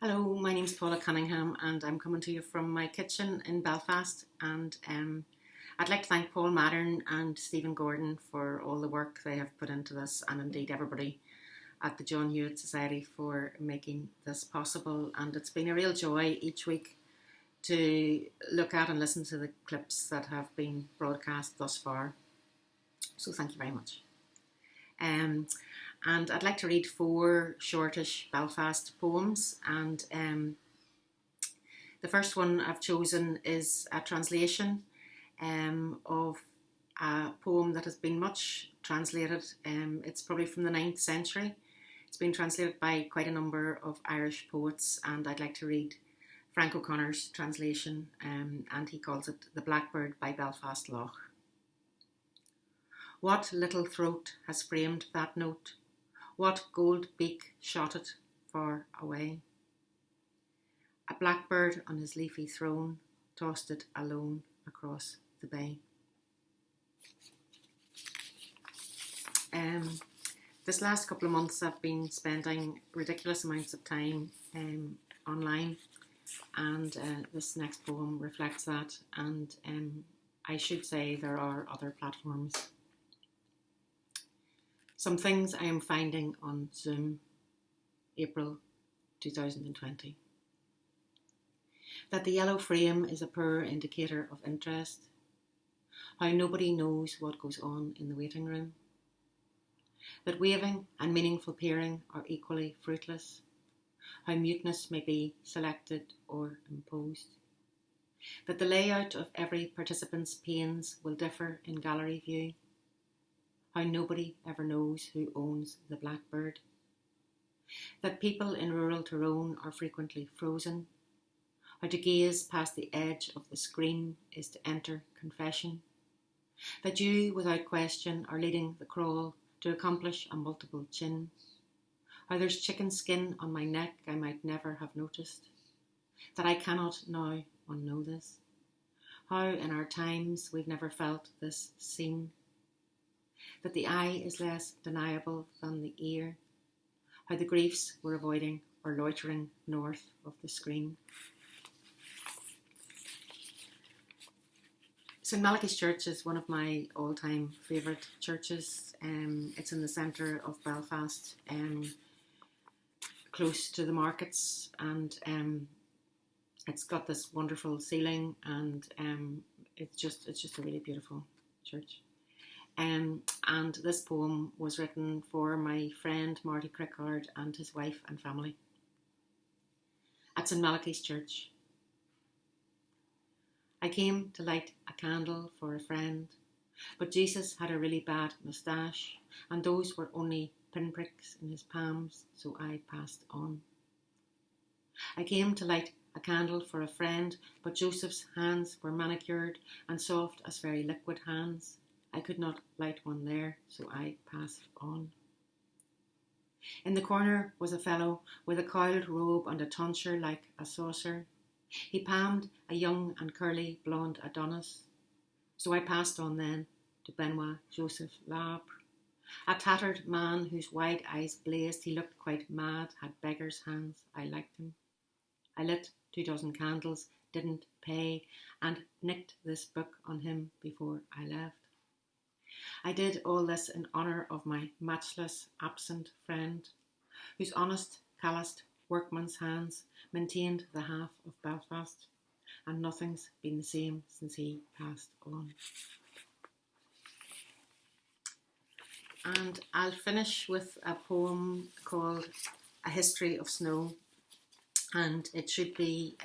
Hello, my name's Paula Cunningham and I'm coming to you from my kitchen in Belfast, and I'd like to thank Paul Maddern and Stephen Gordon for all the work they have put into this, and indeed everybody at the John Hewitt Society for making this possible. And it's been a real joy each week to look at and listen to the clips that have been broadcast thus far. So thank you very much. And I'd like to read 4 shortish Belfast poems, and the first one I've chosen is a translation of a poem that has been much translated. It's probably from the 9th century. It's been translated by quite a number of Irish poets, and I'd like to read Frank O'Connor's translation, and he calls it The Blackbird by Belfast Lough. What little throat has framed that note? What gold beak shot it far away? A blackbird on his leafy throne tossed it alone across the bay. This last couple of months I've been spending ridiculous amounts of time online, and this next poem reflects that, and I should say there are other platforms. Some things I am finding on Zoom, April 2020. That the yellow frame is a poor indicator of interest. How nobody knows what goes on in the waiting room. That waving and meaningful peering are equally fruitless. How muteness may be selected or imposed. That the layout of every participant's panes will differ in gallery view. How nobody ever knows who owns the blackbird. That people in rural Tyrone are frequently frozen. How to gaze past the edge of the screen is to enter confession. That you, without question, are leading the crawl to accomplish a multiple chin. How there's chicken skin on my neck I might never have noticed. That I cannot now unknow this. How in our times we've never felt this seen. That the eye is less deniable than the ear. How the griefs we're avoiding are loitering north of the screen. St Malachy's Church is one of my all-time favourite churches. It's in the centre of Belfast, close to the markets, and it's got this wonderful ceiling, and it's just a really beautiful church. And this poem was written for my friend Marty Crickard and his wife and family at St Malachy's Church. I came to light a candle for a friend, but Jesus had a really bad moustache, and those were only pinpricks in his palms, so I passed on. I came to light a candle for a friend, but Joseph's hands were manicured and soft as very liquid hands. I could not light one there, so I passed on. In the corner was a fellow with a coiled robe and a tonsure like a saucer. He palmed a young and curly blonde Adonis, so I passed on then to Benoit Joseph Labre, a tattered man whose wide eyes blazed. He looked quite mad, had beggar's hands. I liked him. I lit 24 candles, didn't pay, and nicked this book on him before I left. I did all this in honour of my matchless absent friend, whose honest, calloused workman's hands maintained the half of Belfast, and nothing's been the same since he passed on. And I'll finish with a poem called A History of Snow, and it should be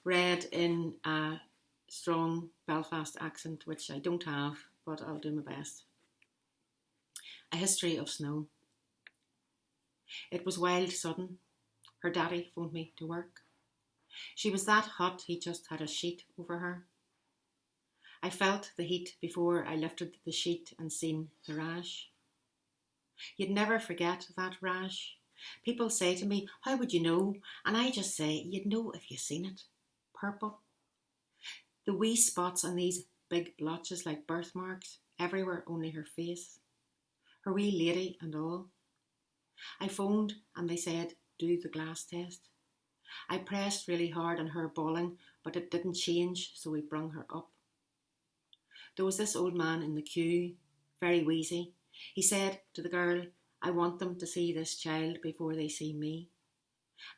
read in a strong Belfast accent, which I don't have, but I'll do my best. A History of Snow. It was wild sudden. Her daddy phoned me to work. She was that hot he just had a sheet over her. I felt the heat before I lifted the sheet and seen the rash. You'd never forget that rash. People say to me, how would you know? And I just say, you'd know if you seen it. Purple. The wee spots on these big blotches like birthmarks, everywhere only her face. Her wee lady and all. I phoned and they said, do the glass test. I pressed really hard on her bawling, but it didn't change, so we brung her up. There was this old man in the queue, very wheezy. He said to the girl, I want them to see this child before they see me.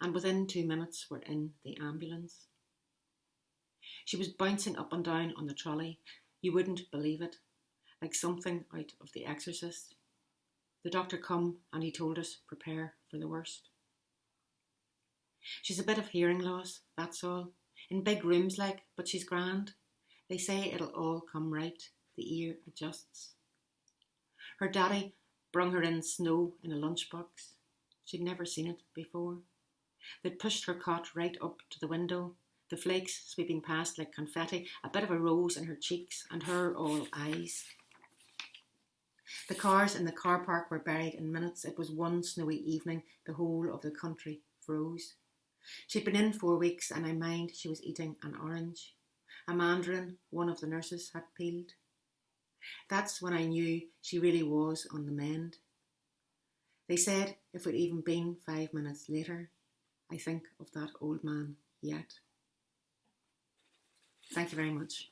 And within 2 minutes we're in the ambulance. She was bouncing up and down on the trolley. You wouldn't believe it, like something out of The Exorcist. The doctor come and he told us, prepare for the worst. She's a bit of hearing loss, that's all. In big rooms like, but she's grand. They say it'll all come right. The ear adjusts. Her daddy brung her in snow in a lunchbox. She'd never seen it before. They'd pushed her cot right up to the window, the flakes sweeping past like confetti, a bit of a rose in her cheeks, and her all eyes. The cars in the car park were buried in minutes. It was one snowy evening. The whole of the country froze. She'd been in 4 weeks, and I mind she was eating an orange. A mandarin one of the nurses had peeled. That's when I knew she really was on the mend. They said if it had even been 5 minutes later, I think of that old man yet. Thank you very much.